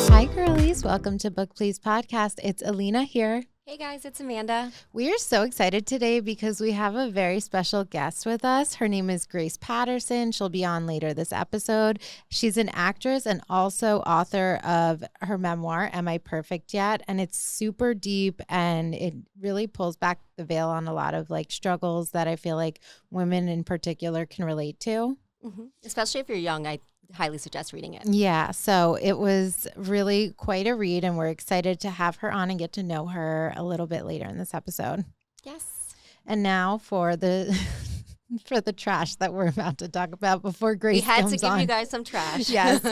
Hi, girlies. Welcome to Book Please Podcast. It's Alina here. Hey guys, it's Amanda. We are so excited today because we have a very special guest with us. Her name is Grace Patterson. She'll be on later this episode. She's an actress and also author of her memoir, Am I Perfect Yet? And it's super deep and it really pulls back the veil on a lot of like struggles that I feel like women in particular can relate to. Mm-hmm. Especially if you're young, I highly suggest reading it. Yeah, so it was really quite a read, and we're excited to have her on and get to know her a little bit later in this episode. Yes. And now for the for the trash that we're about to talk about before Grace We had comes to give on. you guys some trash. Yes,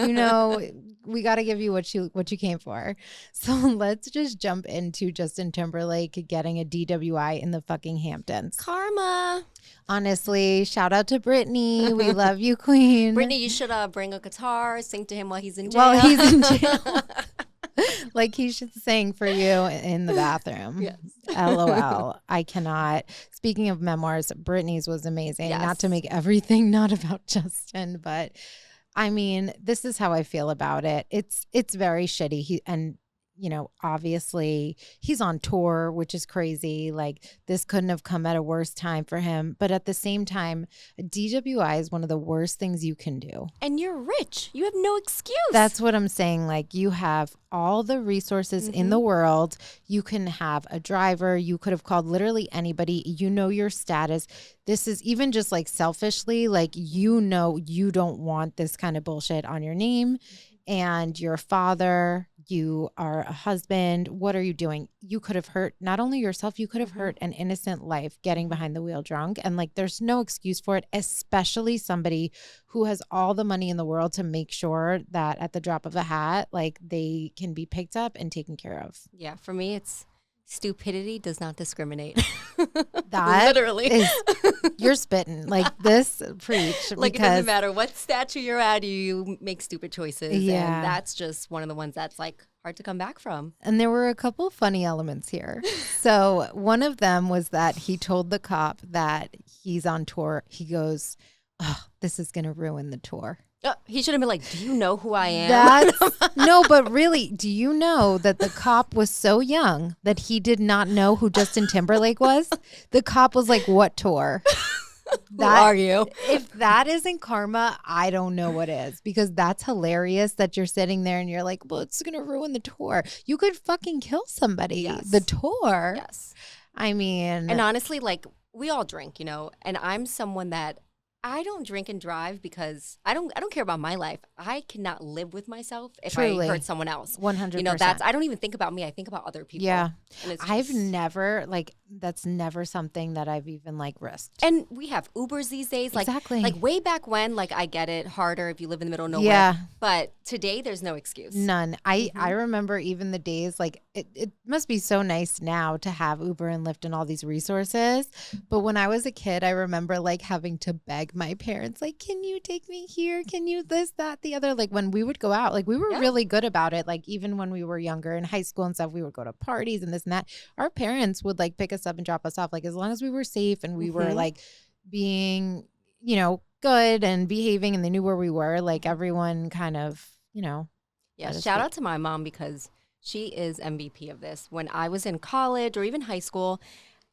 we got to give you what you came for. So let's just jump into Justin Timberlake getting a DWI in the fucking Hamptons. Karma. Honestly, shout out to Brittany. We love you, queen. Brittany, you should bring a guitar, sing to him while he's in jail. While he's in jail. Like he should sing for you in the bathroom. Yes. LOL. I cannot. Speaking of memoirs, Brittany's was amazing. Yes. Not to make everything not about Justin, but I mean, this is how I feel about it. It's very shitty. Obviously he's on tour, which is crazy. Like this couldn't have come at a worse time for him. But at the same time, a DWI is one of the worst things you can do. And you're rich. You have no excuse. That's what I'm saying. Like you have all the resources in the world. You can have a driver. You could have called literally anybody. You know your status. This is even just like selfishly, like you don't want this kind of bullshit on your name. And you're a father, you are a husband. What are you doing? You could have hurt not only yourself, you could have hurt an innocent life getting behind the wheel drunk. And like, there's no excuse for it, especially somebody who has all the money in the world to make sure that at the drop of a hat, like they can be picked up and taken care of. Yeah, for me, it's stupidity does not discriminate. That literally you're spitting like this preach. Like it doesn't matter what stature you're at, you make stupid choices. Yeah. And that's just one of the ones that's like hard to come back from. And there were a couple funny elements here. So one of them was that he told the cop that he's on tour. He goes, "Oh, this is going to ruin the tour." He should have been like, do you know who I am? No, but really, do you know that the cop was so young that he did not know who Justin Timberlake was? The cop was like, what tour? Who are you? If that isn't karma, I don't know what is, because that's hilarious that you're sitting there and you're like, well, it's going to ruin the tour. You could fucking kill somebody. Yes. The tour. Yes. I mean. And honestly, like we all drink, and I'm someone that I don't drink and drive because I don't care about my life. I cannot live with myself if Truly. I hurt someone else. 100%. I don't even think about me. I think about other people. Yeah. And it's I've just- never, that's never something that I've even risked. And we have Ubers these days. Exactly. Like way back when, I get it harder if you live in the middle of nowhere. Yeah. But today there's no excuse. None. I remember even the days, it must be so nice now to have Uber and Lyft and all these resources. But when I was a kid, I remember having to beg my parents, can you take me here? Can you this, that, the other? When we would go out, we were really good about it. Even when we were younger in high school and stuff, we would go to parties and this and that. Our parents would pick us up and drop us off. As long as we were safe and we were being, good and behaving and they knew where we were, everyone kind of, Yeah, shout out to my mom because she is MVP of this. When I was in college or even high school,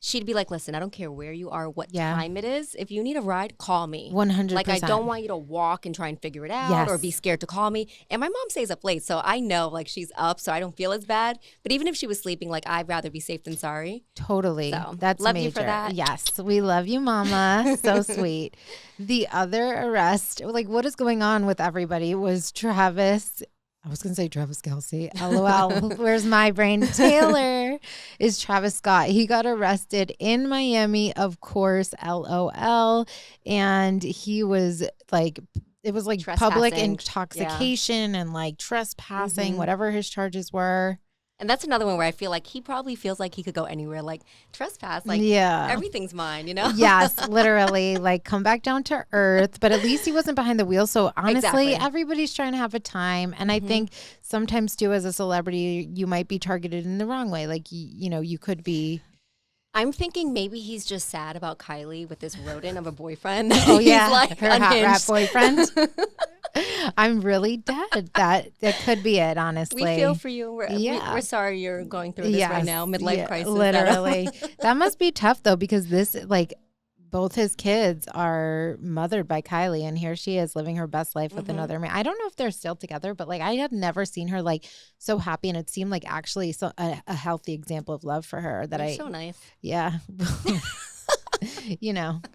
she'd be like, listen, I don't care where you are, what time it is. If you need a ride, call me. 100%. I don't want you to walk and try and figure it out or be scared to call me. And my mom stays up late, so I know she's up, so I don't feel as bad. But even if she was sleeping, I'd rather be safe than sorry. Totally. So, that's love major. you for that. Yes, we love you, Mama. So sweet. The other arrest, what is going on with everybody was Travis. I was going to say Travis Kelce. LOL. Where's my brain? Taylor is Travis Scott. He got arrested in Miami, of course, LOL. And he was it was public intoxication and trespassing, whatever his charges were. And that's another one where I feel like he probably feels like he could go anywhere, trespass, everything's mine, Yes, literally, come back down to earth. But at least he wasn't behind the wheel. So honestly, everybody's trying to have a time. And I think sometimes too, as a celebrity, you might be targeted in the wrong way. You could be I'm thinking maybe he's just sad about Kylie with this rodent of a boyfriend. Oh yeah, he's like her hot rat boyfriend. I'm really dead. That could be it, honestly. We feel for you. We're sorry you're going through this right now, midlife crisis. Literally. That must be tough though, because this both his kids are mothered by Kylie, and here she is living her best life with another man. I don't know if they're still together, but I had never seen her so happy, and it seemed like actually a healthy example of love for her. They're so nice. Yeah.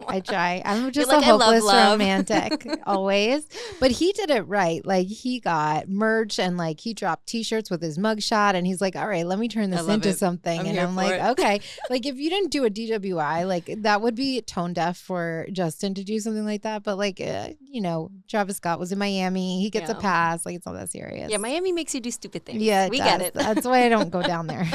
I try. I'm just a hopeless romantic always. But he did it right. He got merch and he dropped T-shirts with his mugshot, and he's like, all right, let me turn this into something. And I'm like, okay. If you didn't do a DWI, that would be tone deaf for Justin to do something like that. But Travis Scott was in Miami. He gets a pass. It's not that serious. Yeah, Miami makes you do stupid things. Yeah, we get it. That's why I don't go down there.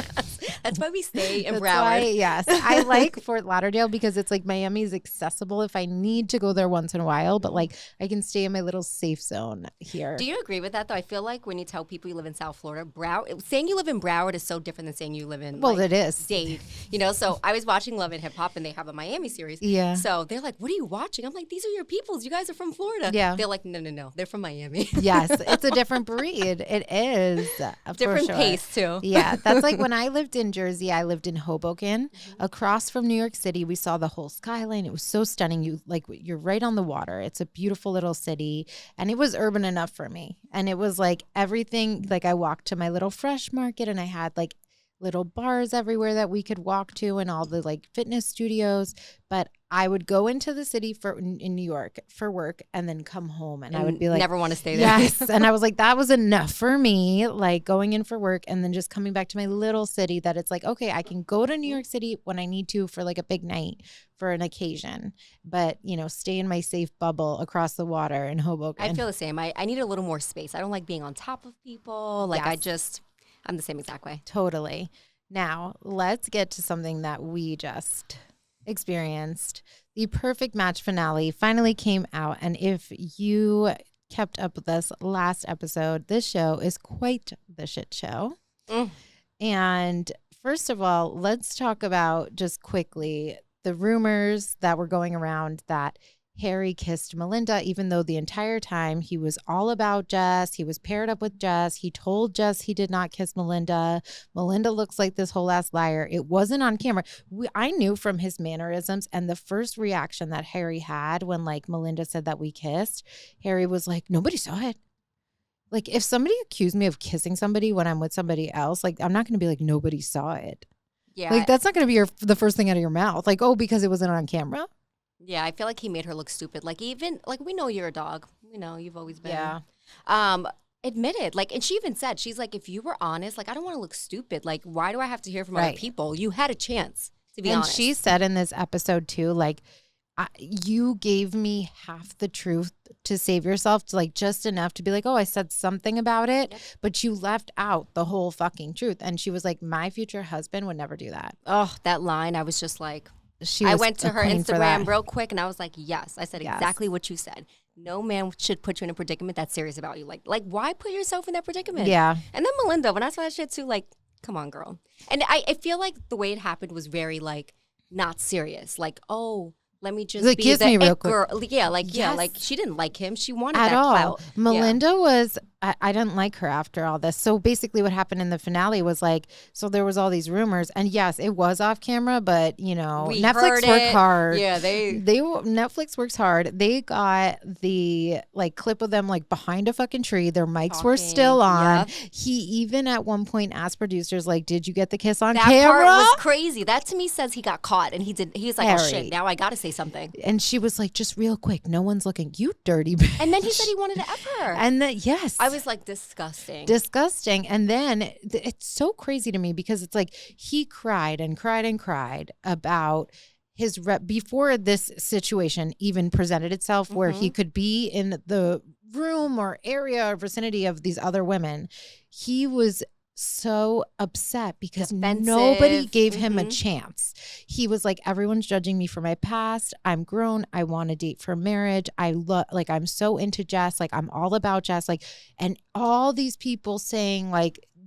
That's why we stay in Broward. Yes. I like Fort Lauderdale because it's Miami is accessible if I need to go there once in a while, but I can stay in my little safe zone here. Do you agree with that though? I feel like when you tell people you live in South Florida, saying you live in Broward is so different than saying you live in it is Dade. So I was watching Love and Hip Hop, and they have a Miami series. Yeah. So they're like, "What are you watching?" I'm like, "These are your peoples. You guys are from Florida." Yeah. They're like, "No, they're from Miami." Yes, it's a different breed. It is different pace too. Yeah, that's when I lived in Jersey. I lived in Hoboken, across from New York City. We saw the whole skyline. It was so stunning. You're right on the water. It's a beautiful little city, and it was urban enough for me. And it was everything. I walked to my little fresh market, and I had little bars everywhere that we could walk to, and all the fitness studios. But I would go into the city in New York for work, and then come home, and I would be never want to stay there. Yes, and I was that was enough for me. Going in for work and then just coming back to my little city. That it's okay, I can go to New York City when I need to for a big night for an occasion, but stay in my safe bubble across the water in Hoboken. I feel the same. I need a little more space. I don't like being on top of people. Yes. I'm the same exact way. Totally. Now, let's get to something that we just experienced. The Perfect Match finale finally came out. And if you kept up with us last episode, this show is quite the shit show. And first of all, let's talk about just quickly the rumors that were going around that Harry kissed Melinda, even though the entire time he was all about Jess. He was paired up with Jess. He told Jess he did not kiss Melinda. Melinda looks like this whole ass liar. It wasn't on camera. I knew from his mannerisms, and the first reaction that Harry had when Melinda said that we kissed, Harry was like, nobody saw it. If somebody accused me of kissing somebody when I'm with somebody else, I'm not going to be nobody saw it. Yeah. That's not going to be the first thing out of your mouth. Oh, because it wasn't on camera. Yeah, I feel like he made her look stupid. Even we know you're a dog. We know you've always been. Yeah. Admitted. And she even said, she's if you were honest, I don't want to look stupid. Why do I have to hear from other people? You had a chance to be honest. And she said in this episode too, you gave me half the truth to save yourself, to just enough to be oh, I said something about it, but you left out the whole fucking truth. And she was my future husband would never do that. Oh, that line. I was just I went to her Instagram real quick, and I was yes. I said exactly what you said. No man should put you in a predicament that's serious about you. Why put yourself in that predicament? Yeah. And then Melinda, when I saw that shit too, come on, girl. And I feel the way it happened was very not serious. Oh, let me just be the real girl. Quick. Yeah, she didn't like him. She wanted at that all. clout. Melinda was. I didn't like her after all this. So basically, what happened in the finale was so there was all these rumors, and yes, it was off camera, but Netflix worked hard. Yeah, Netflix works hard. They got the clip of them behind a fucking tree. Their mics were still on. Yep. He even at one point asked producers "Did you get the kiss on camera?" That part was crazy. That to me says he got caught, and he did. He was like, "Oh shit, now I got to say something." And she was just real quick, no one's looking. You dirty bitch. And then he said he wanted to F her. And then yes. I was disgusting. And then it's so crazy to me because it's he cried and cried and cried about his rep before this situation even presented itself, where he could be in the room or area or vicinity of these other women. He was so upset because nobody gave him a chance. He was everyone's judging me for my past. I'm grown. I want to date for marriage. I'm so into Jess. I'm all about Jess. And all these people saying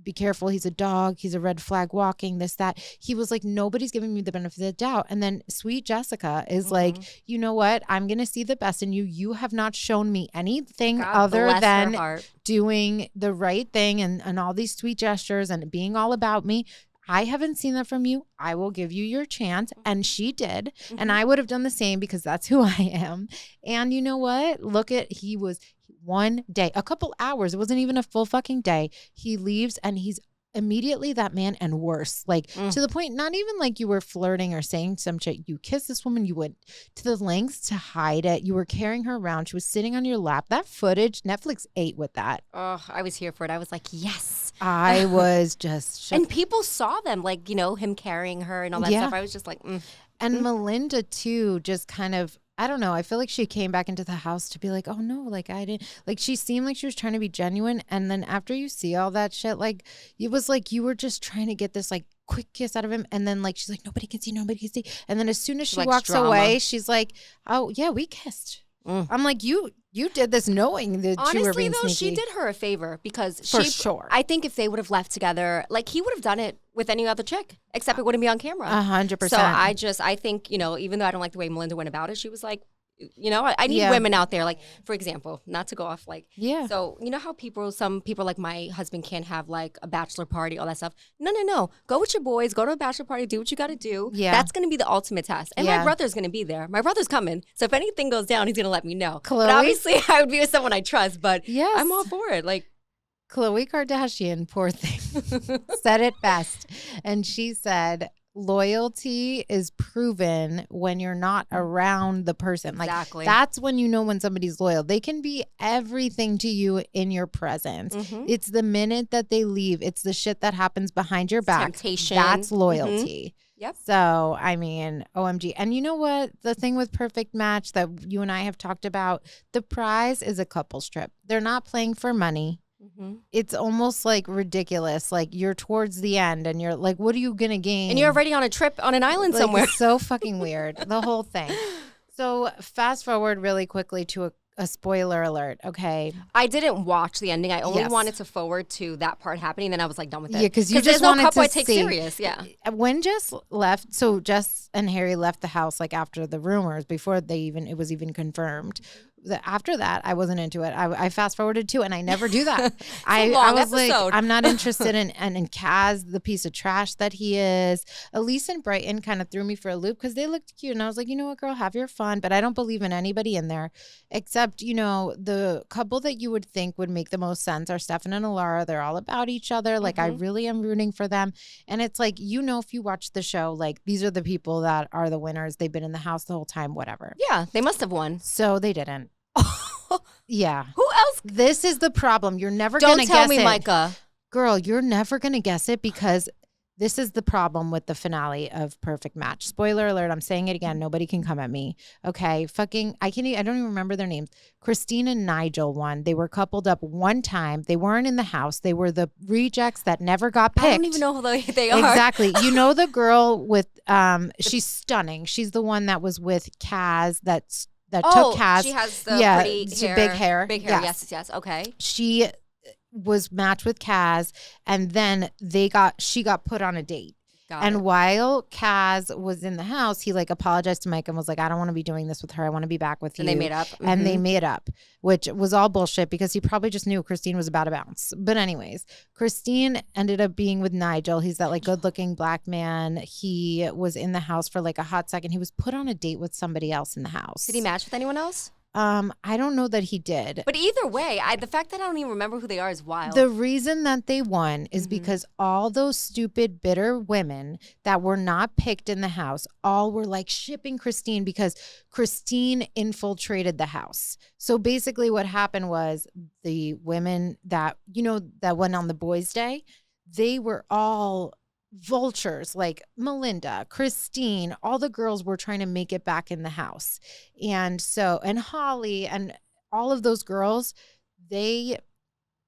be careful. He's a dog. He's a red flag walking, this, that. He was like, nobody's giving me the benefit of the doubt. And then sweet Jessica is like, you know what? I'm going to see the best in you. You have not shown me anything other than doing the right thing and all these sweet gestures and being all about me. I haven't seen that from you. I will give you your chance. And she did. And I would have done the same because that's who I am. And you know what? He was one day, a couple hours. It wasn't even a full fucking day. He leaves and he's immediately that man and worse. Like to the point, not even like you were flirting or saying some shit. You kissed this woman. You went to the lengths to hide it. You were carrying her around. She was sitting on your lap. That footage, Netflix ate with that. Oh, I was here for it. I was like, yes. I was just shook. And people saw them, like, you know, him carrying her and all that stuff. I was just like, And Melinda too, just kind of, I don't know. I feel like she came back into the house to be like, oh no, like I didn't, like she seemed like she was trying to be genuine. And then after you see all that shit, like it was like you were just trying to get this like quick kiss out of him. And then like, she's like, nobody can see. And then as soon as she walks away, she's like, oh yeah, we kissed. I'm like, you did this knowing that you were being though, sneaky. she did her a favor because For sure. I think if they would have left together, like he would have done it with any other chick, except it wouldn't be on camera. 100%. So I think, you know, even though I don't like the way Melinda went about it, she was like, you know, I need women out there. Like, for example, not to go off like, so you know how some people like my husband can't have like a bachelor party, all that stuff. No. Go with your boys, go to a bachelor party, do what you got to do. Yeah. That's going to be the ultimate test. And my brother's going to be there. My brother's coming. So if anything goes down, he's going to let me know. But obviously I would be with someone I trust, but I'm all for it. Like, Khloe Kardashian, poor thing, said it best. And she said, loyalty is proven when you're not around the person. Like that's when you know when somebody's loyal. They can be everything to you in your presence. It's the minute that they leave. It's the shit that happens behind your back. Temptation. That's loyalty. Yep. So, I mean, OMG. And you know what? The thing with Perfect Match that you and I have talked about, the prize is a couples trip. They're not playing for money. It's almost like ridiculous. Like you're towards the end and you're like, what are you going to gain? And you're already on a trip on an island somewhere. It's so fucking weird. The whole thing. So fast forward really quickly to a spoiler alert. Okay. I didn't watch the ending. I only wanted to forward to that part happening. Then I was like done with it. Yeah, because you just wanted to take serious. Yeah. When Jess left, so Jess and Harry left the house like after the rumors, before it was even confirmed. After that, I wasn't into it. I fast forwarded too, and I never do that. I was like, I'm not interested in Kaz, the piece of trash that he is. Elise and Brighton kind of threw me for a loop because they looked cute, and I was like, you know what, girl, have your fun. But I don't believe in anybody in there except, you know, the couple that you would think would make the most sense are Stefan and Alara. They're all about each other. Like I really am rooting for them, and it's like, you know, if you watch the show, like these are the people that are the winners. They've been in the house the whole time, whatever. Yeah, they must have won. So they didn't. Yeah. Who else? This is the problem. You're never going to guess it. Don't tell me, Micah. Girl, you're never going to guess it because this is the problem with the finale of Perfect Match. Spoiler alert. I'm saying it again. Nobody can come at me. Okay. I don't even remember their names. Christine and Nigel won. They were coupled up one time. They weren't in the house. They were the rejects that never got picked. I don't even know who they are. Exactly. You know the girl with, she's stunning. She's the one that was with Kaz that took Kaz. She has the pretty hair. Big hair. Big hair, yes. Okay. She was matched with Kaz, and then she got put on a date. While Kaz was in the house, he like apologized to Mike and was like, I don't want to be doing this with her. I want to be back with you. And they made up. And they made up, which was all bullshit because he probably just knew Christine was about to bounce. But anyways, Christine ended up being with Nigel. He's that like good looking black man. He was in the house for like a hot second. He was put on a date with somebody else in the house. Did he match with anyone else? I don't know that he did. But either way, the fact that I don't even remember who they are is wild. The reason that they won is because all those stupid, bitter women that were not picked in the house all were like shipping Christine because Christine infiltrated the house. So basically what happened was the women that, you know, that went on the boys' day, they were all vultures, like Melinda, Christine, all the girls were trying to make it back in the house. And Holly and all of those girls, they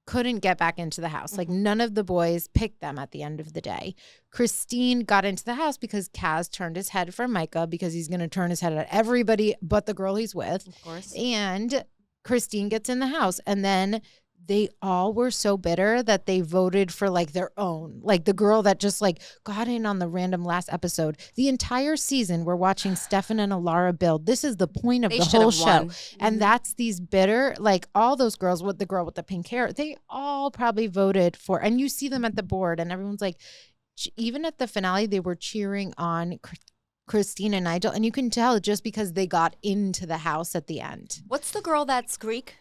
couldn't get back into the house. Like none of the boys picked them at the end of the day. Christine got into the house because Kaz turned his head for Micah because he's going to turn his head at everybody but the girl he's with. Of course. And Christine gets in the house, and then they all were so bitter that they voted for like their own, like the girl that just like got in on the random last episode. The entire season, we're watching Stefan and Alara build. This is the point of the whole show. And that's these bitter, like all those girls with the girl with the pink hair, they all probably voted for, and you see them at the board and everyone's like, even at the finale, they were cheering on Christine and Nigel. And you can tell just because they got into the house at the end. What's the girl that's Greek?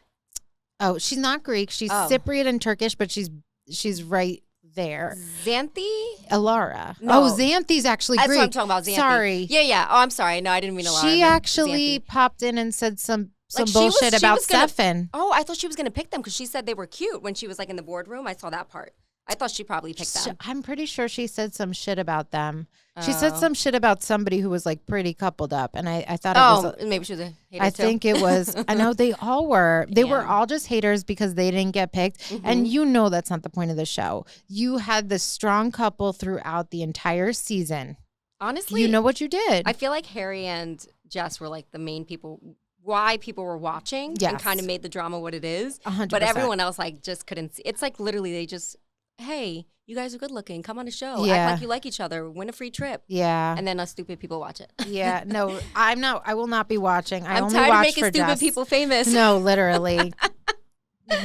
Oh, she's not Greek. She's Cypriot and Turkish, but she's right there. Xanthi? Alara. No. Oh, Xanthi's actually Greek. That's what I'm talking about, Xanthi. Sorry. Yeah. Oh, I'm sorry. No, I didn't mean Alara. She actually popped in and said some bullshit about Stefan. Oh, I thought she was going to pick them because she said they were cute when she was like in the boardroom. I saw that part. I thought she probably picked them. I'm pretty sure she said some shit about them. She said some shit about somebody who was like pretty coupled up. And I thought it was. Maybe she was a hater I think it was. I know they all were. They were all just haters because they didn't get picked. Mm-hmm. And you know that's not the point of the show. You had this strong couple throughout the entire season. Honestly. You know what you did. I feel like Harry and Jess were like the main people. Why people were watching and kind of made the drama what it is. 100%. But everyone else like just couldn't see. It's like literally they just, hey, you guys are good looking. Come on the show. Yeah. Act like you like each other. Win a free trip. Yeah. And then us stupid people watch it. Yeah. No, I'm not. I will not be watching. I'm tired of making stupid people famous. No, literally.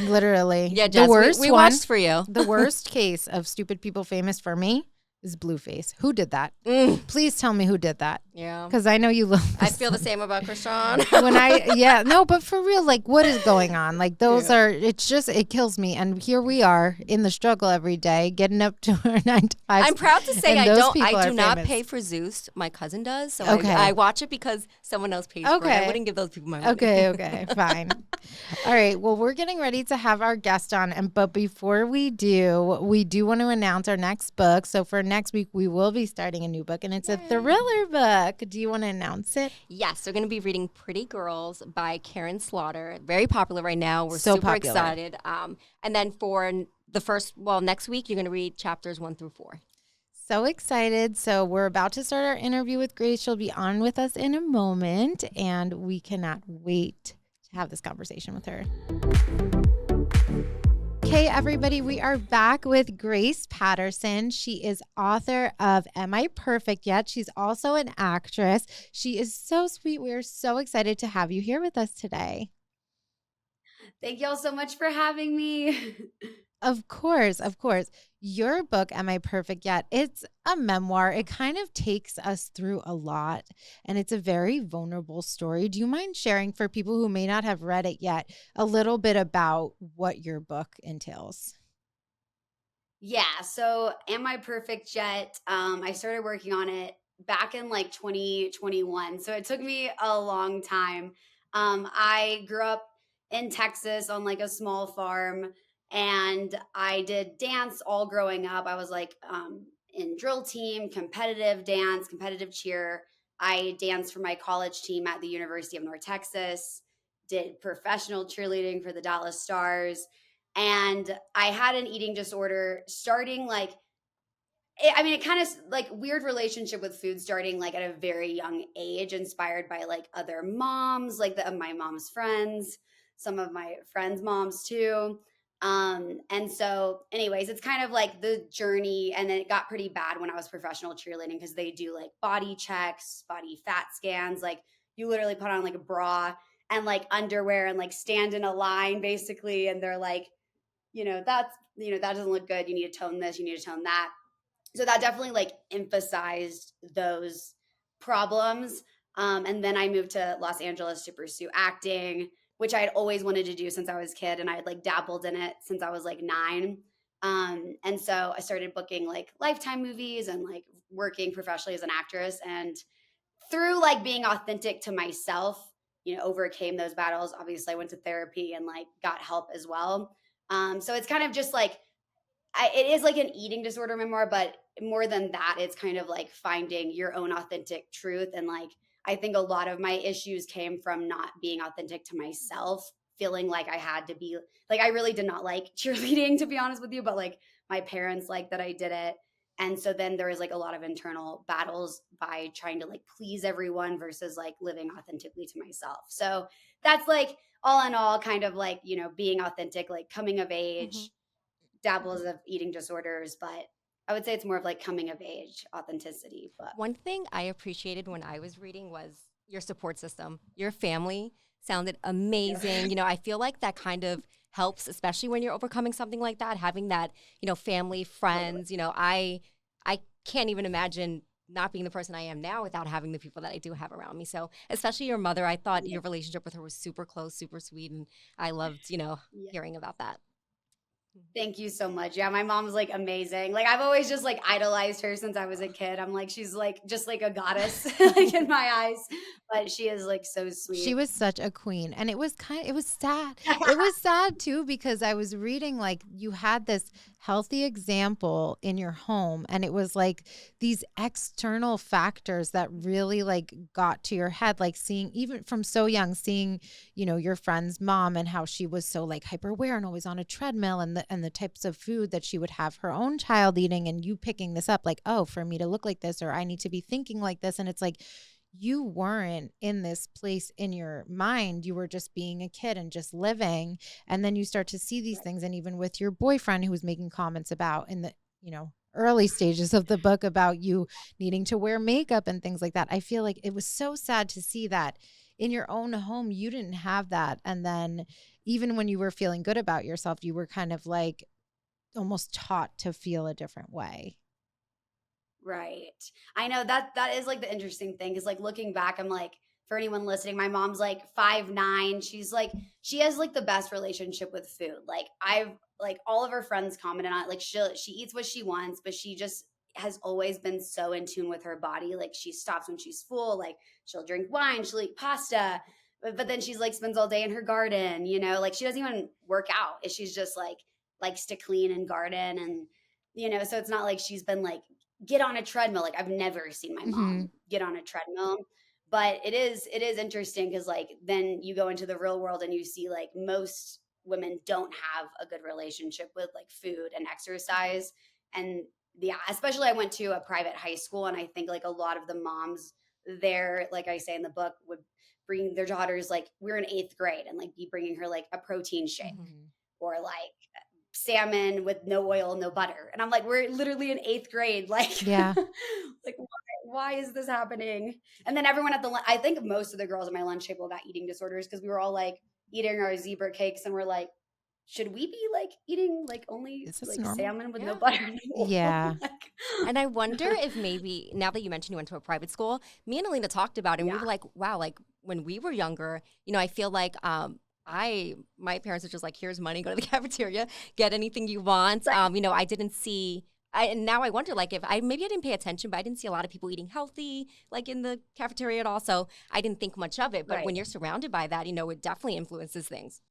Literally. Yeah, Jess, the worst we watched for you. The worst case of stupid people famous for me is Blueface. Who did that? Please tell me who did that. Yeah. Because I know you love I feel the same about Krishan. But for real, like what is going on? Like those are, it's just, it kills me. And here we are in the struggle every day, getting up to our 9 to 5. I'm proud to say I do not pay for Zeus. My cousin does. So I watch it because someone else pays for it. I wouldn't give those people my money. Okay, fine. All right. Well, we're getting ready to have our guest on. But before we do want to announce our next book. So for next week, we will be starting a new book, and it's a thriller book. Do you want to announce it? Yes, we're going to be reading Pretty Girls by Karen Slaughter. Very popular right now. We're super excited. And then for the next week, you're going to read chapters 1 through 4. So excited. So we're about to start our interview with Grace. She'll be on with us in a moment, and we cannot wait to have this conversation with her. Hey everybody, we are back with Grace Patterson. She is author of Am I Perfect Yet? She's also an actress. She is so sweet. We are so excited to have you here with us today. Thank y'all so much for having me. Of course. Your book, Am I Perfect Yet? It's a memoir. It kind of takes us through a lot, and it's a very vulnerable story. Do you mind sharing for people who may not have read it yet a little bit about what your book entails? Yeah. So Am I Perfect Yet? I started working on it back in like 2021. So it took me a long time. I grew up in Texas on like a small farm. And I did dance all growing up. I was like in drill team, competitive dance, competitive cheer. I danced for my college team at the University of North Texas, did professional cheerleading for the Dallas Stars. And I had an eating disorder starting it kind of like weird relationship with food starting like at a very young age, inspired by like other moms, like my mom's friends, some of my friends' moms too. And so anyways, it's kind of like the journey. And then it got pretty bad when I was professional cheerleading because they do like body checks, body fat scans. Like you literally put on like a bra and like underwear and like stand in a line basically. And they're like, that doesn't look good. You need to tone this, you need to tone that. So that definitely like emphasized those problems. And then I moved to Los Angeles to pursue acting, which I had always wanted to do since I was a kid. And I had like dabbled in it since I was like 9. And so I started booking like Lifetime movies and like working professionally as an actress. And through like being authentic to myself, overcame those battles. Obviously I went to therapy and like got help as well. So it's kind of just like, it is like an eating disorder memoir, but more than that, it's kind of like finding your own authentic truth. And like, I think a lot of my issues came from not being authentic to myself, feeling like I had to be like, I really did not like cheerleading, to be honest with you, but like my parents liked that I did it. And so then there was like a lot of internal battles by trying to like please everyone versus like living authentically to myself. So that's like all in all kind of like, you know, being authentic, like coming of age, dabbles of eating disorders, but I would say it's more of like coming of age authenticity. But one thing I appreciated when I was reading was your support system. Your family sounded amazing. You know, I feel like that kind of helps, especially when you're overcoming something like that, having that, you know, family, friends. You know, I can't even imagine not being the person I am now without having the people that I do have around me. So, especially your mother, I thought your relationship with her was super close, super sweet, and I loved, you know, hearing about that. Thank you so much. Yeah, my mom's like amazing. Like I've always just like idolized her since I was a kid. I'm like, she's like just like a goddess like in my eyes. But she is like so sweet. She was such a queen. And it was sad. It was sad too, because I was reading like you had this healthy example in your home, and it was like these external factors that really like got to your head, like seeing even from so young, seeing, you know, your friend's mom and how she was so like hyper aware and always on a treadmill, and the types of food that she would have her own child eating, and you picking this up like, oh, for me to look like this, or I need to be thinking like this. And it's like you weren't in this place in your mind. You were just being a kid and just living. And then you start to see these things. And even with your boyfriend who was making comments about in the, you know, early stages of the book about you needing to wear makeup and things like that. I feel like it was so sad to see that in your own home, you didn't have that. And then even when you were feeling good about yourself, you were kind of like almost taught to feel a different way. Right. I know that is like the interesting thing is like looking back, I'm like, for anyone listening, my mom's like 5'9". She's like, she has like the best relationship with food. Like I've like all of her friends commented on it. Like she eats what she wants, but she just has always been so in tune with her body. Like she stops when she's full, like she'll drink wine, she'll eat pasta, but then she's like spends all day in her garden, you know, like she doesn't even work out. She's just like likes to clean and garden and you know, so it's not like she's been like get on a treadmill. Like I've never seen my mom get on a treadmill, but it is interesting because like then you go into the real world and you see like most women don't have a good relationship with like food and exercise. And yeah, especially I went to a private high school, and I think like a lot of the moms there, like I say in the book, would bring their daughters, like we're in 8th grade and like be bringing her like a protein shake or like salmon with no oil, no butter. And I'm like, we're literally in 8th grade. Like, yeah, like why is this happening? And then everyone at I think most of the girls at my lunch table got eating disorders because we were all like eating our zebra cakes and we're like, should we be like eating like only like normal? Salmon with no butter? No. Yeah. And I wonder if maybe now that you mentioned you went to a private school, me and Alina talked about it and we were like, wow, like when we were younger, you know, I feel like my parents were just like, here's money, go to the cafeteria, get anything you want. You know, I didn't see, and now I wonder, like, if maybe I didn't pay attention, but I didn't see a lot of people eating healthy, like in the cafeteria at all. So I didn't think much of it. But when you're surrounded by that, you know, it definitely influences things.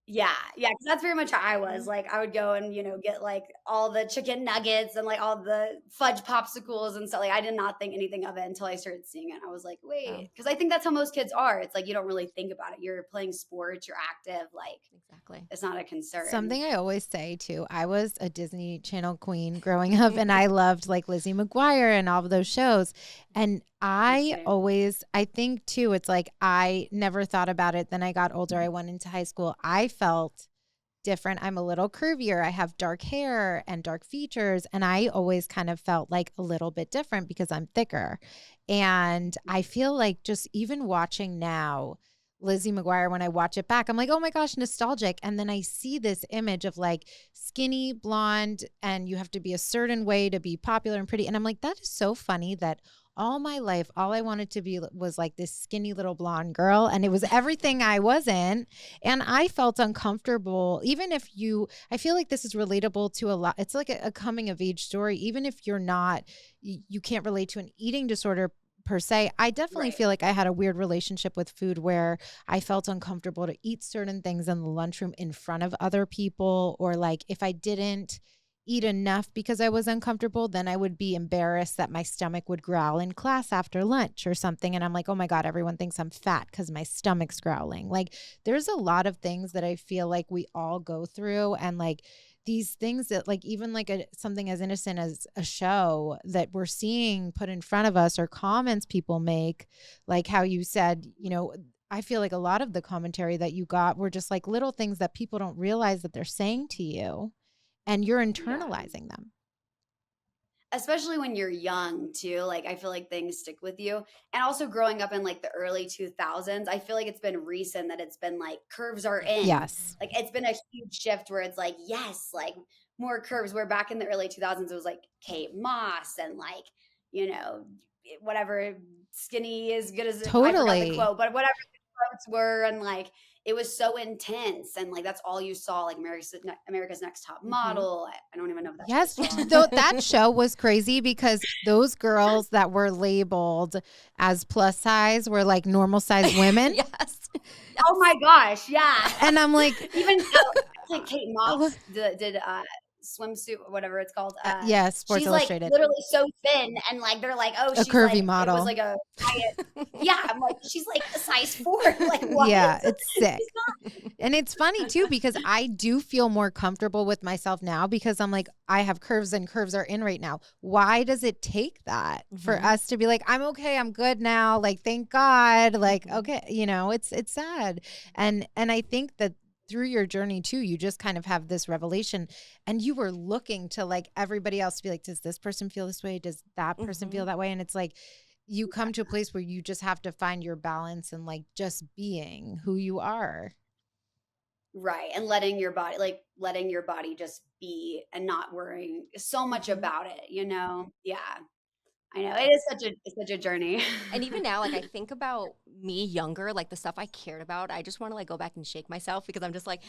Yeah, because that's very much how I was. Like, I would go and, you know, get, like, all the chicken nuggets and, like, all the fudge popsicles and stuff. Like, I did not think anything of it until I started seeing it. I was like, wait. Because I think that's how most kids are. It's like, you don't really think about it. You're playing sports, you're active. Like, exactly, it's not a concern. Something I always say, too, I was a Disney Channel queen growing up, and I loved, like, Lizzie McGuire and all of those shows. And I think too, it's like I never thought about it. Then I got older. I went into high school. I felt different. I'm a little curvier. I have dark hair and dark features. And I always kind of felt like a little bit different because I'm thicker. And I feel like just even watching now, Lizzie McGuire, when I watch it back, I'm like, oh my gosh, nostalgic. And then I see this image of like skinny blonde and you have to be a certain way to be popular and pretty. And I'm like, that is so funny that all my life, all I wanted to be was like this skinny little blonde girl. And it was everything I wasn't. And I felt uncomfortable. Even if I feel like this is relatable to a lot. It's like a coming of age story. Even if you're not, you can't relate to an eating disorder per se. I definitely feel like I had a weird relationship with food where I felt uncomfortable to eat certain things in the lunchroom in front of other people, or like if I didn't eat enough because I was uncomfortable, then I would be embarrassed that my stomach would growl in class after lunch or something. And I'm like, oh my God, everyone thinks I'm fat because my stomach's growling. Like there's a lot of things that I feel like we all go through. And like these things that like, even like something as innocent as a show that we're seeing put in front of us, or comments people make, like how you said, I feel like a lot of the commentary that you got were just like little things that people don't realize that they're saying to you, and you're internalizing them. Especially when you're young too. Like, I feel like things stick with you. And also growing up in like the early 2000s, I feel like it's been recent that it's been like curves are in. Yes. Like, it's been a huge shift where it's like, yes, like more curves. Where back in the early 2000s, it was like Kate Moss and like, whatever, skinny as good as Totally. I forgot the quote, but whatever the quotes were. And like, it was so intense, and like that's all you saw, like America's Next Top Model. I don't even know if that's yes. Though that show was crazy because those girls that were labeled as plus size were like normal size women. Yes. Oh my gosh, yeah. And I'm like, even like Kate Moss did swimsuit, whatever it's called. Yes, Sports she's Illustrated. like literally so thin, and like they're like, oh, she's a curvy like, model. It was like a diet. Yeah, I'm like, she's like a size 4. Like, what? Yeah, it's sick. And it's funny too, because I do feel more comfortable with myself now because I'm like, I have curves and curves are in right now. Why does it take that for us to be like, I'm okay, I'm good now. Like, thank God. Like, okay, it's sad. And I think that through your journey too, you just kind of have this revelation, and you were looking to like everybody else to be like, does this person feel this way? Does that person feel that way? And it's like, you come to a place where you just have to find your balance and like just being who you are. Right. And letting your body just be and not worrying so much about it, Yeah. I know. It's such a journey. And even now, like I think about me younger, like the stuff I cared about, I just want to like go back and shake myself, because I'm just like,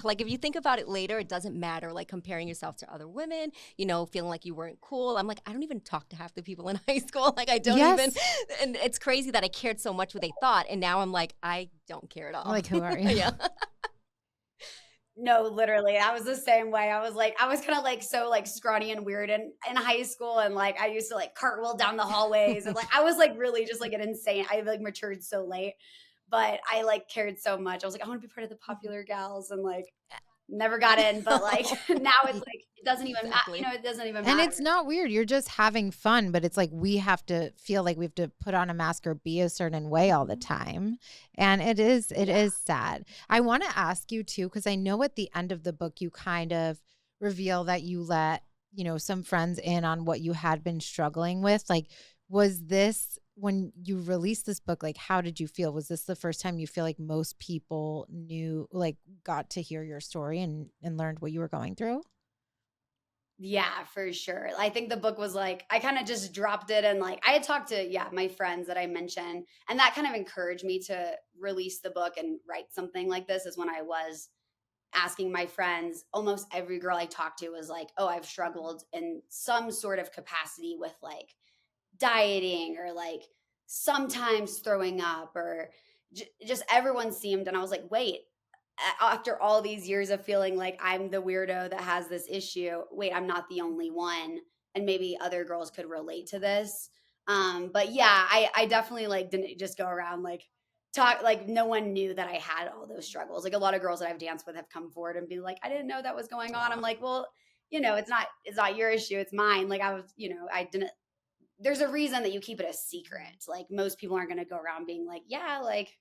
like if you think about it later, it doesn't matter, like comparing yourself to other women, feeling like you weren't cool. I'm like, I don't even talk to half the people in high school. Like I don't even, and it's crazy that I cared so much what they thought. And now I'm like, I don't care at all. Like, who are you? Yeah. No, literally. I was the same way. I was kind of like so like scrawny and weird in high school. And like I used to like cartwheel down the hallways. And like I was like really just like an insane. I like matured so late. But I like cared so much. I was like, I want to be part of the popular gals, and like never got in. But like now it's like it doesn't even matter. It doesn't even matter. And it's not weird. You're just having fun, but it's like we have to feel like we have to put on a mask or be a certain way all the time. And it is sad. I want to ask you too, because I know at the end of the book you kind of reveal that you let, some friends in on what you had been struggling with. Like, was this, when you released this book, like, how did you feel? Was this the first time you feel like most people knew, like, got to hear your story and learned what you were going through? Yeah, for sure. I think the book was like, I kind of just dropped it, and like I had talked to, my friends that I mentioned, and that kind of encouraged me to release the book and write something like this, is when I was asking my friends. Almost every girl I talked to was like, oh, I've struggled in some sort of capacity with like dieting, or like sometimes throwing up, or just everyone seemed. And I was like, wait, after all these years of feeling like I'm the weirdo that has this issue, wait, I'm not the only one. And maybe other girls could relate to this. But yeah, I definitely like didn't just go around like talk, like no one knew that I had all those struggles. Like a lot of girls that I've danced with have come forward and be like, I didn't know that was going on. I'm like, well, it's not your issue, it's mine. Like I was, I didn't, there's a reason that you keep it a secret. Like most people aren't going to go around being like, yeah, like,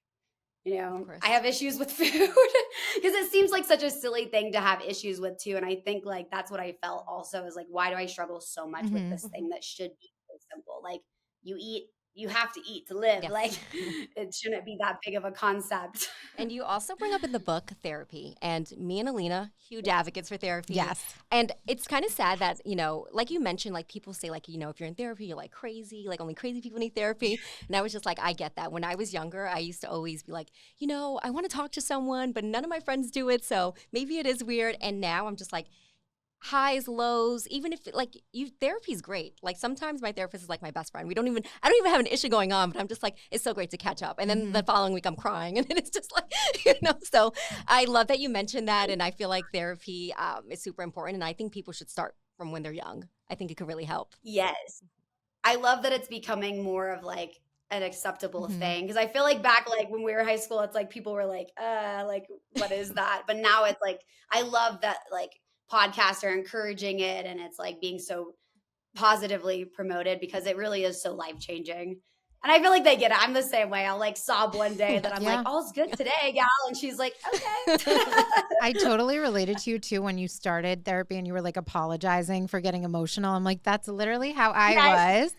I have issues with food, because it seems like such a silly thing to have issues with too. And I think like that's what I felt also, is like, why do I struggle so much with this thing that should be so simple? Like you have to eat to live. Yes. Like it shouldn't be that big of a concept. And you also bring up in the book therapy, and me and Alina, huge advocates for therapy. Yes. And it's kind of sad that, like you mentioned, like people say like, if you're in therapy, you're like crazy, like only crazy people need therapy. And I was just like, I get that. When I was younger, I used to always be like, I want to talk to someone, but none of my friends do it. So maybe it is weird. And now I'm just like, highs, lows, even if like therapy's great. Like sometimes my therapist is like my best friend. I don't even have an issue going on, but I'm just like, it's so great to catch up. And then the following week I'm crying, and it's just like, so I love that you mentioned that. And I feel like therapy is super important. And I think people should start from when they're young. I think it could really help. Yes. I love that it's becoming more of like an acceptable thing. Because I feel like back like when we were in high school, it's like people were like what is that? But now it's like, I love that like podcasts are encouraging it and it's like being so positively promoted because it really is so life-changing. And I feel like they get it. I'm the same way. I'll like sob one day that I'm like, all's good today, gal. And she's like, okay. I totally related to you too when you started therapy and you were like apologizing for getting emotional. I'm like, that's literally how I was.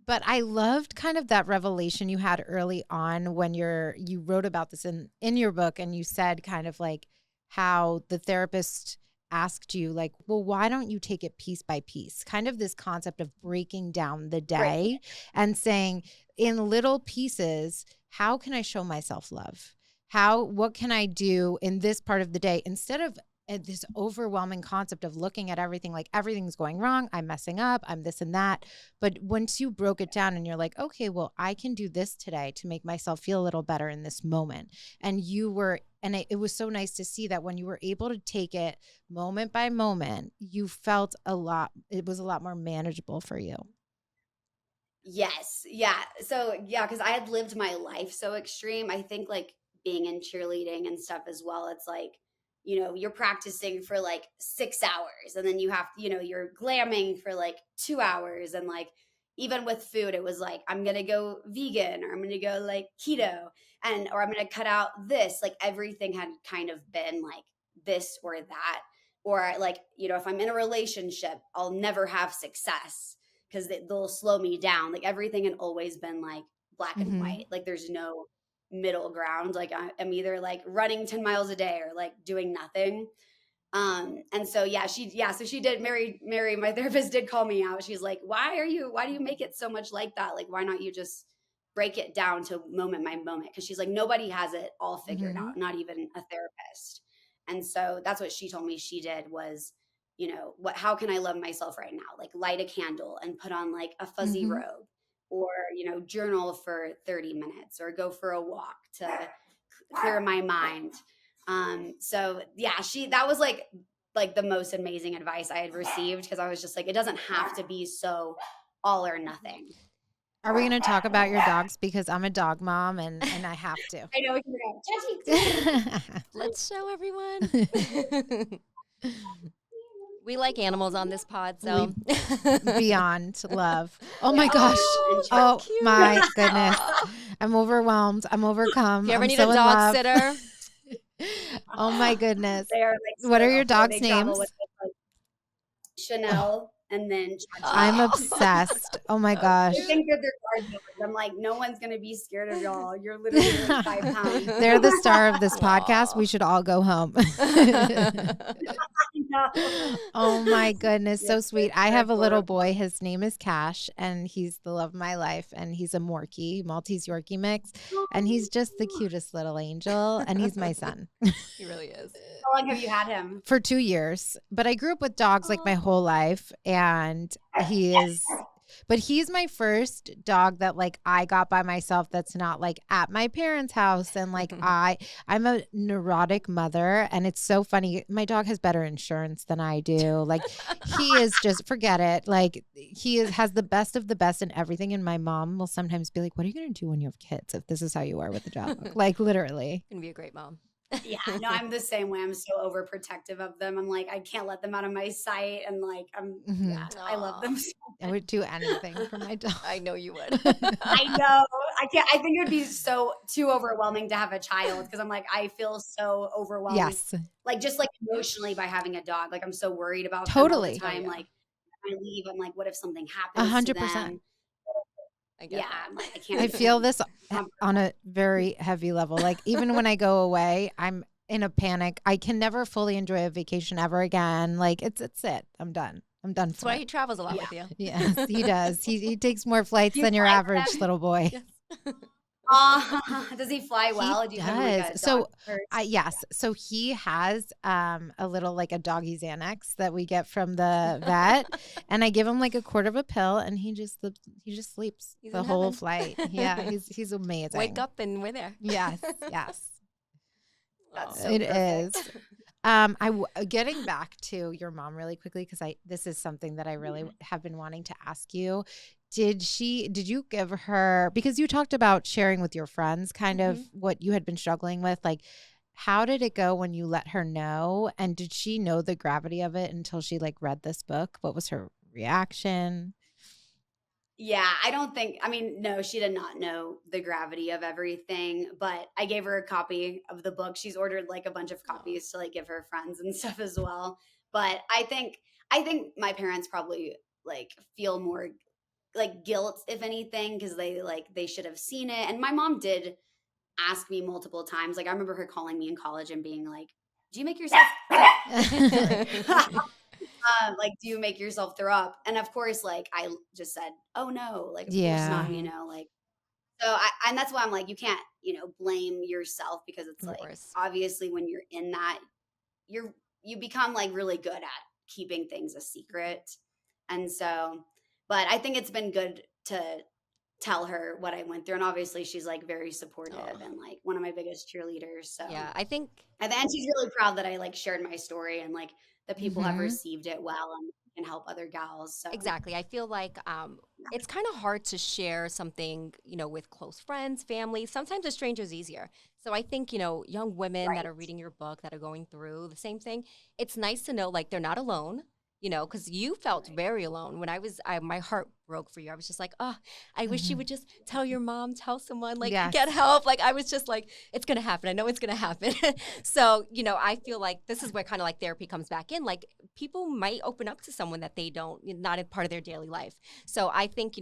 But I loved kind of that revelation you had early on when you wrote about this in your book, and you said kind of like how the therapist asked you like, well, why don't you take it piece by piece? Kind of this concept of breaking down the day and saying in little pieces, how can I show myself love? What can I do in this part of the day instead of this overwhelming concept of looking at everything like everything's going wrong, I'm messing up, I'm this and that. But once you broke it down and you're like, okay, well, I can do this today to make myself feel a little better in this moment. And it was so nice to see that when you were able to take it moment by moment, you felt it was a lot more manageable for you. Yes. Yeah. So yeah, because I had lived my life so extreme. I think like being in cheerleading and stuff as well, it's like, you're practicing for like 6 hours and then you have, you're glamming for like 2 hours. And like, even with food, it was like, I'm going to go vegan or I'm going to go like keto or I'm going to cut out this. Like everything had kind of been like this or that. Or like, if I'm in a relationship, I'll never have success because they'll slow me down. Like everything had always been like black and white. Like there's no middle ground. Like I'm either like running 10 miles a day or like doing nothing. And so, so she did. Mary, my therapist did call me out. She's like, why do you make it so much like that? Like, why not you just break it down to moment by moment? Cause she's like, nobody has it all figured out, not even a therapist. And so that's what she told me she did was, how can I love myself right now? Like light a candle and put on like a fuzzy robe or, journal for 30 minutes or go for a walk to clear my mind. So yeah, that was like the most amazing advice I had received because I was just like, it doesn't have to be so all or nothing. Are we going to talk about your dogs? Because I'm a dog mom and I have to. I know. Let's show everyone. We like animals on this pod, so beyond love. Oh my gosh. Oh my goodness. I'm overwhelmed. I'm overcome. If you ever I'm need so a dog sitter. Oh my goodness. They are like, what are your dogs' names? Chanel and then I'm obsessed. Oh my gosh. I think that they're guard dogs. I'm like, no one's gonna be scared of y'all. You're literally like 5 pounds. They're the star of this podcast. We should all go home. Oh my goodness. So sweet. I have a little boy. His name is Cash and he's the love of my life. And he's a Maltese Yorkie mix. And he's just the cutest little angel. And he's my son. He really is. How long have you had him? For 2 years. But I grew up with dogs like my whole life. And he's my first dog that like I got by myself that's not like at my parents' house. And like I'm a neurotic mother and it's so funny. My dog has better insurance than I do. Like he is just forget it. Like has the best of the best in everything. And my mom will sometimes be like, what are you going to do when you have kids if this is how you are with the dog? Like literally. Gonna be a great mom. Yeah, no, I'm the same way. I'm so overprotective of them. I'm like, I can't let them out of my sight. And like, I love them so much. I would do anything for my dog. I know you would. I know. I can't. I think it would be too overwhelming to have a child because I'm like, I feel so overwhelmed. Yes. Like just like emotionally by having a dog. Like I'm so worried about them all the time. Like when I leave, I'm like, what if something happens 100%. To them? I can't. I feel this on a very heavy level. Like even when I go away, I'm in a panic. I can never fully enjoy a vacation ever again. Like it's it. I'm done. That's why he travels a lot with you. Yes, he does. He takes more flights than your average little boy. Yes. Does he fly well? He does. So yes. So he has a little like a doggy Xanax that we get from the vet, and I give him like a quart of a pill, and he just sleeps the whole flight. Yeah, he's amazing. Wake up and we're there. Yes. That's so it perfect. Is. Getting back to your mom really quickly because this is something that I really have been wanting to ask you. Did you give her, because you talked about sharing with your friends kind of what you had been struggling with, like How did it go when you let her know? And did she know the gravity of it until she like read this book? What was her reaction? Yeah, no, she did not know the gravity of everything, but I gave her a copy of the book. She's ordered like a bunch of copies to like give her friends and stuff as well. But I think my parents probably like feel more like guilt, if anything, because they should have seen it. And my mom did ask me multiple times. Like I remember her calling me in college and being like, "Do you make yourself like, do you make yourself throw up?" And of course, like I just said, "Oh no, like of course Yeah. not," like. So and that's why I'm like, you can't, blame yourself because it's Of like course. obviously when you're in that, you become like really good at keeping things a secret. And so, but I think it's been good to tell her what I went through. And obviously she's like very supportive and like one of my biggest cheerleaders. So Yeah, I think and then she's really proud that I like shared my story and like the people have Mhm. received it well and can help other gals. So exactly. I feel like it's kind of hard to share something, with close friends, family. Sometimes a stranger's easier. So I think, young women that right. are reading your book, that are going through the same thing, it's nice to know like they're not alone, because you felt Right. very alone. When my heart broke for you. I was just like, oh, I wish you Mhm. would just tell your mom, tell someone, like Yes. get help. Like I was just like, it's going to happen. I know it's going to happen. So, I feel like this is where kind of like therapy comes back in. Like people might open up to someone that they don't, not a part of their daily life. So I think,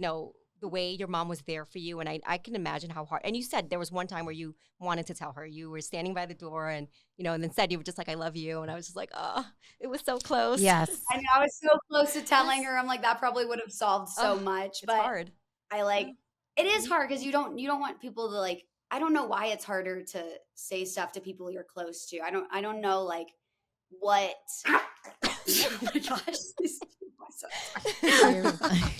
the way your mom was there for you, and I can imagine how hard. And you said there was one time where you wanted to tell her. You were standing by the door, and and then said you were just like, "I love you," and I was just like, "Oh, it was so close." Yes. I know I was so close to telling Yes. her. I'm like, that probably would have solved so Oh, much. it's But hard. I like Yeah. it is hard because you don't want people to like. I don't know why it's harder to say stuff to people you're close to. I don't know like what. Oh my gosh. You're fine.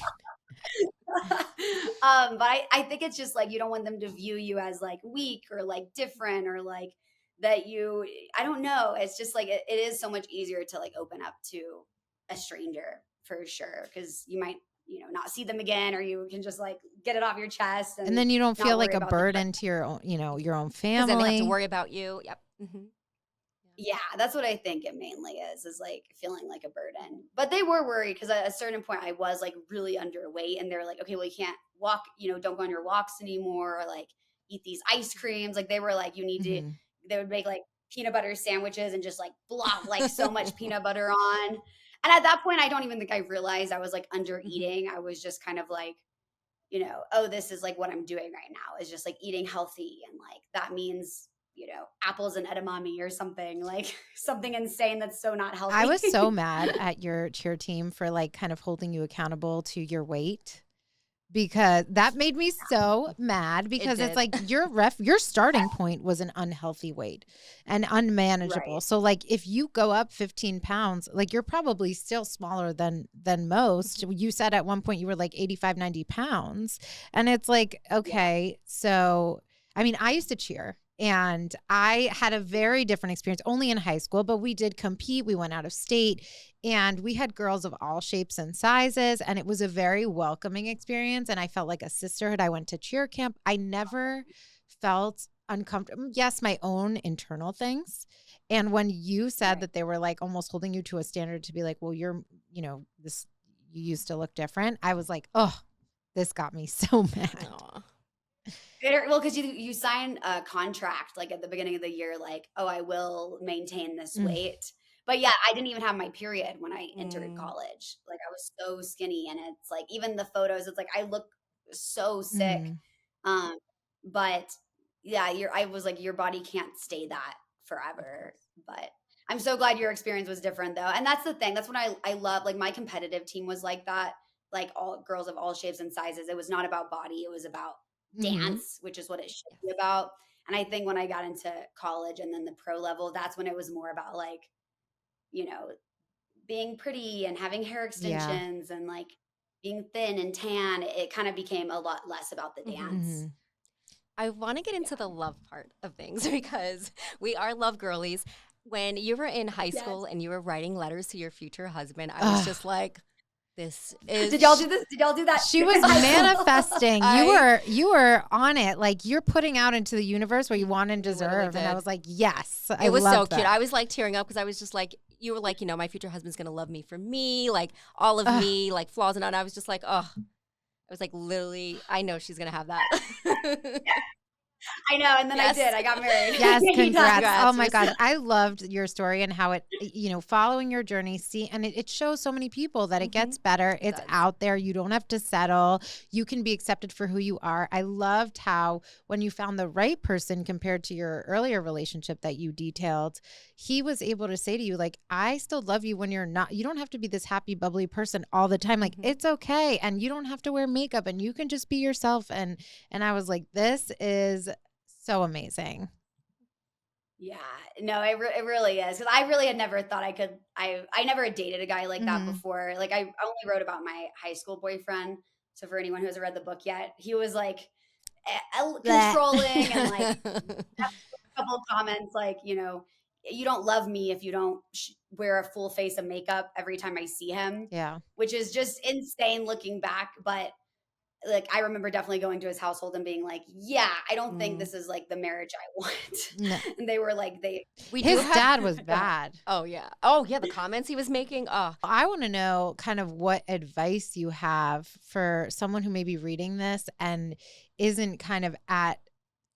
But I think it's just like you don't want them to view you as like weak or like different or like that I don't know. It's just like it is so much easier to like open up to a stranger for sure. Cause you might, not see them again or you can just like get it off your chest And and then you don't not feel like worry a about things like burden to your own, your own Because then they have to family. worry about you. Yep. Mm-hmm. yeah, that's what I think it mainly is like feeling like a burden. But they were worried because at a certain point I was like really underweight and they're like, okay, well, you can't walk, don't go on your walks anymore or like eat these ice creams. Like they were like, Mhm. they would make like peanut butter sandwiches and just like block like so much peanut butter on. And at that point, I don't even think I realized I was like under Mm-hmm. eating. I was just kind of like, oh, this is like what I'm doing right now is just like eating healthy. And like that means, apples and edamame or something like something insane that's so not I was so healthy. mad at your cheer team for like kind of holding you accountable to your weight because that made me so mad It because it's did. like your starting point was an unhealthy weight and unmanageable. Right. So like if you go up 15 pounds, like you're probably still smaller than most. You said at one point you were like 85, 90 pounds. And it's like, Yeah. okay, so I mean, I used to cheer and I had a very different experience only in high school, but we did compete. We went out of state and we had girls of all shapes and sizes, and it was a very welcoming experience. And I felt like a sisterhood. I went to cheer camp. I never felt uncomfortable. Yes, my own internal things. And when you said Right. that they were like almost holding you to a standard to be like, well, this, you used to look different. I was like, oh, this got me so mad. Aw. Well, because you sign a contract like at the beginning of the year, like, oh, I will maintain this Mm, weight. But yeah, I didn't even have my period when I entered Mm. college. Like I was so skinny, and it's like even the photos, it's like I look so sick. mm, Um, but yeah, I was like, your body can't stay that Of forever. course. But I'm so glad your experience was different though. And that's the thing. That's what I love. Like my competitive team was like that, like all girls of all shapes and sizes. It was not about body, it was about mhm. dance, which is what it should be Yes. about. And I think when I got into college and then the pro level, that's when it was more about like, you know, being pretty and having hair Yeah. extensions and like being thin and tan. It kind of became a lot less about the Mm-hmm. dance. Mhm. I want to get into Yeah. the love part of things because we are love girlies. When you were in high Yes. school and you were writing letters to your future husband, I was Ugh. just like, this is. Did y'all do this? Did y'all do that? She was manifesting. You were on it. Like you're putting out into the universe what you want and deserve. And I was like, yes. It was so cute. I was like tearing up because I was just like, you were like, my future husband's going to love me for me, like all of me, like flaws and all. And I was just like, I was like, literally, I know she's going to have that. I know. And then I did. I got married. Yes. Congrats. Oh my God. I loved your story and how it, following your journey, and it shows so many people that it gets better. It's out there. You don't have to settle. You can be accepted for who you are. I loved how when you found the right person compared to your earlier relationship that you detailed, he was able to say to you, like, I still love you when you're not, you don't have to be this happy, bubbly person all the time. Like it's okay. And you don't have to wear makeup and you can just be yourself. And I was like, this is so amazing. Yeah, no, it really is. Because I really had never thought I could, I never had dated a guy like that before. Like I only wrote about my high school boyfriend. So for anyone who hasn't read the book yet, he was like controlling and like a couple of comments like, you don't love me if you don't wear a full face of makeup every time I see him. Yeah. Which is just insane looking back. But like, I remember definitely going to his household and being like, yeah, I don't think this is like the marriage I want. No. And they were like, his dad was bad. Oh yeah. The comments he was making. Oh, I want to know kind of what advice you have for someone who may be reading this and isn't kind of at,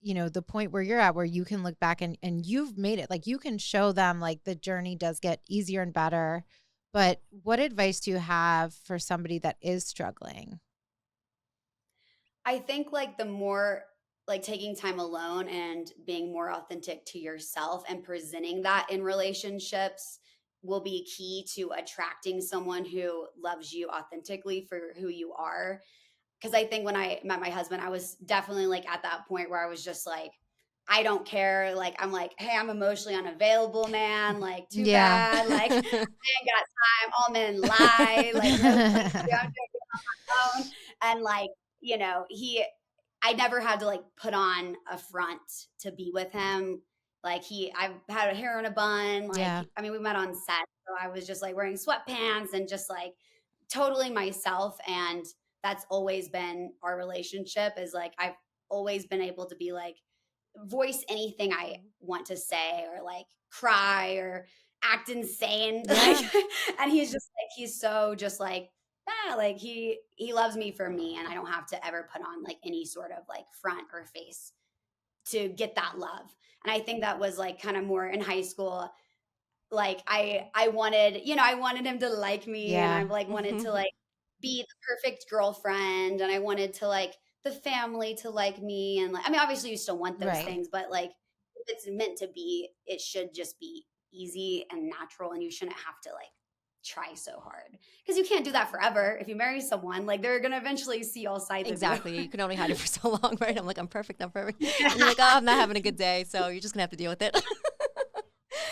the point where you're at, where you can look back and you've made it. Like you can show them like the journey does get easier and better. But what advice do you have for somebody that is struggling? I think like the more like taking time alone and being more authentic to yourself and presenting that in relationships will be key to attracting someone who loves you authentically for who you are. Because I think when I met my husband, I was definitely like at that point where I was just like, I don't care. Like, I'm like, hey, I'm emotionally unavailable, man. Like, too bad. Like, I ain't got time. All men lie. Like, no, I'm just gonna get on my phone. And like, I never had to like put on a front to be with him. Like I've had a hair in a bun. Like, I mean, we met on set. So I was just like wearing sweatpants and just like totally myself. And that's always been our relationship is like, I've always been able to be like, voice anything I want to say or like cry or act insane. Like, and he's just like, he's so just like, like he loves me for me and I don't have to ever put on like any sort of like front or face to get that love. And I think that was like kind of more in high school. Like I wanted, I wanted him to like me and I like wanted to like be the perfect girlfriend and I wanted to like the family to like me. And like, I mean, obviously you still want those things, but like if it's meant to be, it should just be easy and natural and you shouldn't have to like try so hard because you can't do that forever. If you marry someone, like they're gonna eventually see all sides exactly of you. You can only hide it for so long, right? I'm like, I'm perfect and you're like, oh, I'm not having a good day, so you're just gonna have to deal with it.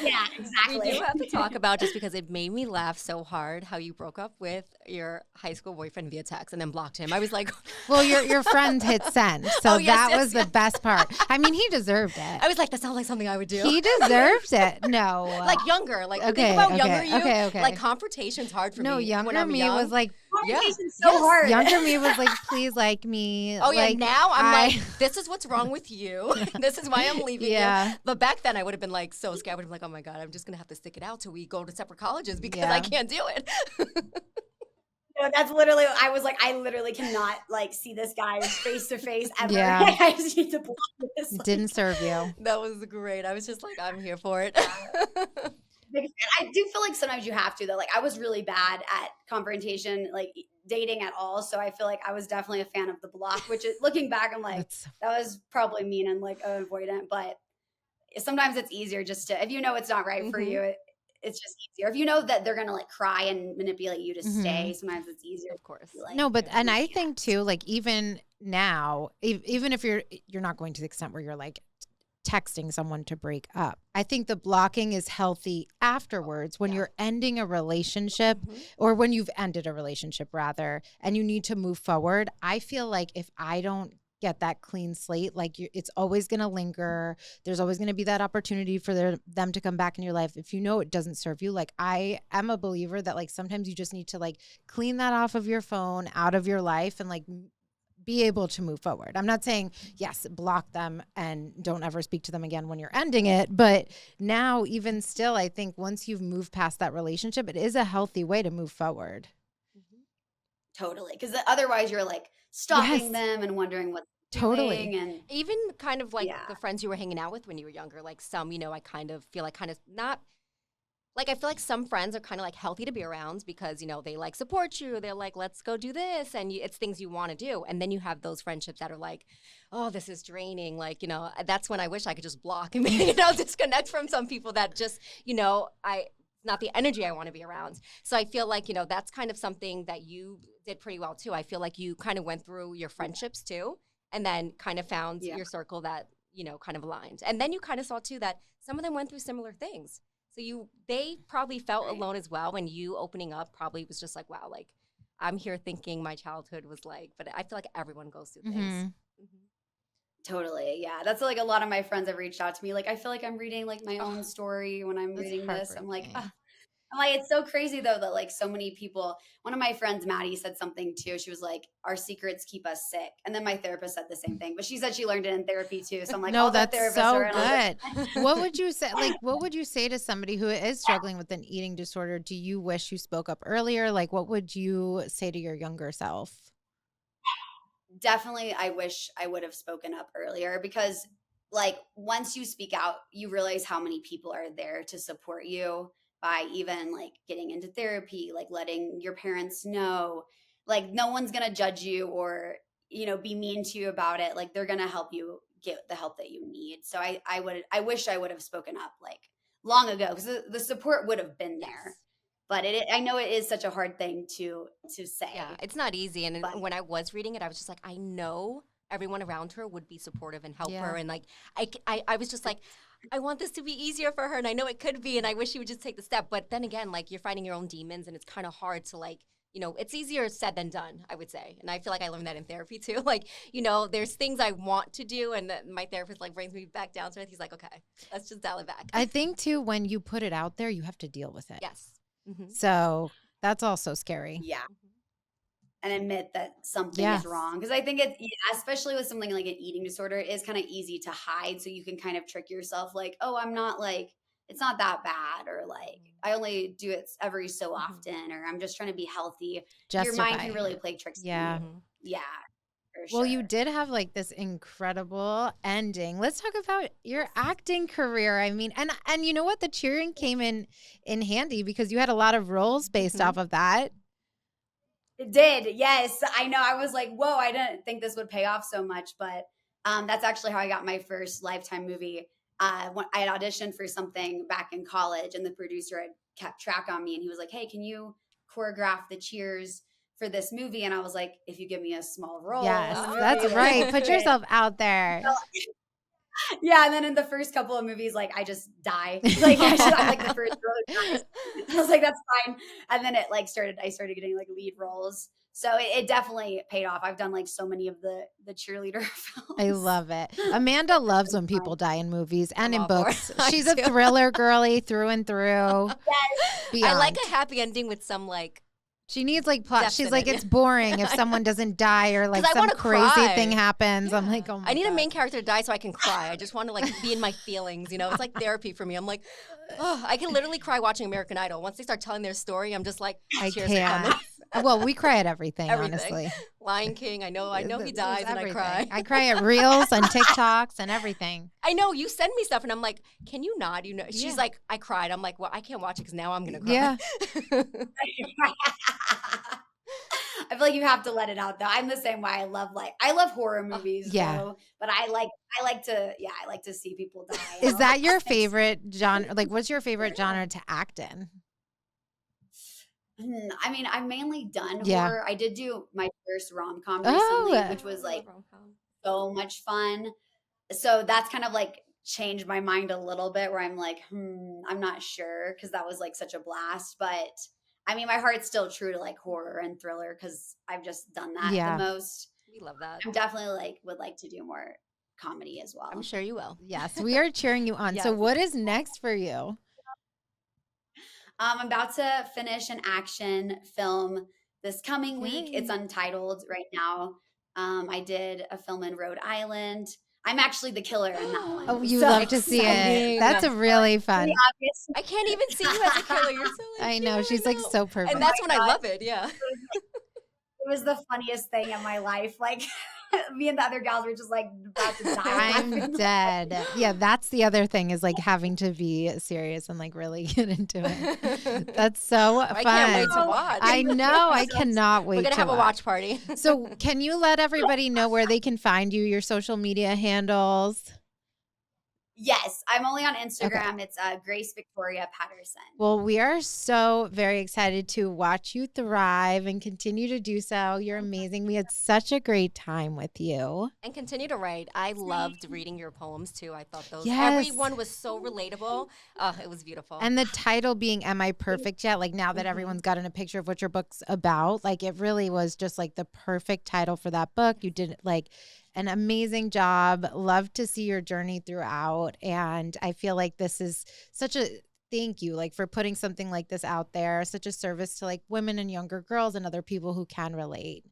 Yeah, exactly. We do have to talk about, just because it made me laugh so hard, how you broke up with your high school boyfriend via text and then blocked him. I was like, well, your friend hit send, so that was the best part. I mean, he deserved it. I was like, that sounds like something I would do. He deserves it. No, like younger, like think about younger you. Okay. Like confrontation's hard for me. No, younger me young. Was like. Confrontation's so hard. Younger me was like, please like me. Oh yeah, like, now I'm like, this is what's wrong with you. This is why I'm leaving you. But back then I would have been like so scared. I would have been like, oh my God, I'm just gonna have to stick it out till we go to separate colleges because I can't do it. No, that's literally, I was like, I literally cannot like see this guy face to face ever. Yeah. I just need to block this. Like, didn't serve you. That was great. I was just like, I'm here for it. I do feel like sometimes you have to though. Like I was really bad at confrontation, like dating at all. So I feel like I was definitely a fan of the block, which is looking back, I'm like, that was probably mean and like avoidant, but sometimes it's easier just to, if you know it's not right for you, it's just easier. If you know that they're going to like cry and manipulate you to stay, sometimes it's easier. Of course. Like, no, but, and I think too, like even now, even if you're not going to the extent where you're like texting someone to break up, I think the blocking is healthy afterwards when you're ending a relationship or when you've ended a relationship rather, and you need to move forward. I feel like if I don't get that clean slate. Like it's always going to linger. There's always going to be that opportunity for them to come back in your life. If you know it doesn't serve you, like I am a believer that like sometimes you just need to like clean that off of your phone, out of your life, and like be able to move forward. I'm not saying, yes, block them and don't ever speak to them again when you're ending it. But now, even still, I think once you've moved past that relationship, it is a healthy way to move forward. Totally. Because otherwise you're like stalking them and wondering what totally. And even kind of like the friends you were hanging out with when you were younger, like some, you know, I kind of feel like kind of not like, I feel like some friends are kind of like healthy to be around because, you know, they like support you. They're like, let's go do this. And it's things you want to do. And then you have those friendships that are like, oh, this is draining. Like, you know, that's when I wish I could just block and, you know, disconnect from some people that just, you know, not the energy I want to be around. So I feel like, you know, that's kind of something that you did pretty well too. I feel like you kind of went through your friendships too, and then kind of found your circle that, you know, kind of aligned. And then you kind of saw too that some of them went through similar things. So they probably felt alone as well, and you opening up probably was just like, wow, like I'm here thinking my childhood was like, but I feel like everyone goes through things. Totally. Yeah. That's like a lot of my friends have reached out to me. Like, I feel like I'm reading like my own story when I'm reading this. I'm like, it's so crazy though, that like so many people, one of my friends, Maddie, said something too. She was like, our secrets keep us sick. And then my therapist said the same thing, but she said she learned it in therapy too. So I'm like, no, that's so good. Like, what would you say? Like, what would you say to somebody who is struggling with an eating disorder? Do you wish you spoke up earlier? Like, what would you say to your younger self? Definitely, I wish I would have spoken up earlier, because like once you speak out, you realize how many people are there to support you by even like getting into therapy, like letting your parents know, like no one's going to judge you or, you know, be mean to you about it. Like they're going to help you get the help that you need. So I wish I would have spoken up like long ago, because the support would have been there. But I know it is such a hard thing to say. Yeah, it's not easy. And when I was reading it, I was just like, I know everyone around her would be supportive and help her. And like, I was just like, I want this to be easier for her. And I know it could be. And I wish she would just take the step. But then again, like you're fighting your own demons, and it's kind of hard to like, you know, it's easier said than done, I would say. And I feel like I learned that in therapy too. Like, you know, there's things I want to do, and my therapist like brings me back down to it. He's like, okay, let's just dial it back. I think too, when you put it out there, you have to deal with it. Yes. So that's also scary. Yeah. And admit that something is wrong. Because I think especially with something like an eating disorder, it is kind of easy to hide. So you can kind of trick yourself like, oh, I'm not like, it's not that bad. Or like, I only do it every so often. Or I'm just trying to be healthy. Your mind can really play tricks. Yeah. Yeah. Well, you did have like this incredible ending. Let's talk about your acting career. I mean, and you know what? The cheering came in handy because you had a lot of roles based off of that. It did. Yes. I know. I was like, whoa, I didn't think this would pay off so much. But that's actually how I got my first Lifetime movie. When I had auditioned for something back in college, and the producer had kept track on me, and he was like, hey, can you choreograph the cheers for this movie? And I was like, if you give me a small role. Yes, that's right. Put yourself out there. Yeah, and then in the first couple of movies, like I just die. Like I'm like the first girl. I was like, that's fine. And then I started getting like lead roles. So it definitely paid off. I've done like so many of the cheerleader films. I love it. Amanda loves when people die in movies and in books. She's a thriller girly through and through. Yes. I like a happy ending with some like. She needs like plot. She's like, it's boring if someone doesn't die or like some crazy thing happens. Yeah. I'm like, oh my God. I need a main character to die so I can cry. I just want to like be in my feelings, you know? It's like therapy for me. I'm like, oh, I can literally cry watching American Idol. Once they start telling their story, I'm just like, I can't. Well, we cry at everything, honestly. Lion King, I know he dies and I cry. I cry at Reels and TikToks and everything. I know, you send me stuff and I'm like, can you not? You know, she's like, I cried. I'm like, well, I can't watch it because now I'm going to cry. Yeah. I feel like you have to let it out though. I'm the same way. I love horror movies. Though, but I like to see people die. Is that your favorite genre? Like, what's your favorite genre to act in? I mean, I've mainly done horror. I did do my first rom-com recently, which was like so much fun. So that's kind of like changed my mind a little bit, where I'm like, I'm not sure, because that was like such a blast. But I mean, my heart's still true to like horror and thriller because I've just done that the most. We love that. I'm definitely would like to do more comedy as well. I'm sure you will. Yes, we are cheering you on. Yes. So what is next for you? I'm about to finish an action film this coming week. It's untitled right now. I did a film in Rhode Island. I'm actually the killer in that one. Oh, you love to see it. That's a really fun. I can't even see you as a killer. You're so I know. She's like so perfect. And that's when I love it. Yeah. It was the funniest thing in my life. Like me and the other gals were just like about to die. I'm dead. Yeah, that's the other thing is like having to be serious and like really get into it. That's so fun. I can't wait to watch. I know. I cannot wait. We're gonna have a watch party. So can you let everybody know where they can find you, your social media handles? Yes, I'm only on Instagram. Okay. It's Grace Victoria Patterson. Well, we are so very excited to watch you thrive and continue to do so. You're amazing. We had such a great time with you. And continue to write. I loved reading your poems too. I thought everyone was so relatable. It was beautiful. And the title being Am I Perfect Yet? Like now that everyone's gotten a picture of what your book's about, like it really was just like the perfect title for that book. You did like an amazing job. Love to see your journey throughout. And I feel like this is such a thank you, like for putting something like this out there, such a service to like women and younger girls and other people who can relate.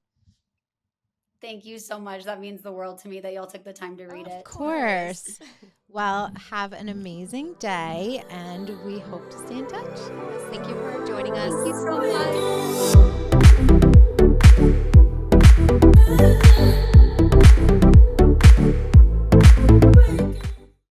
Thank you so much. That means the world to me that y'all took the time to read it. Of course. Well, have an amazing day and we hope to stay in touch. Thank you for joining us. Thank you so much.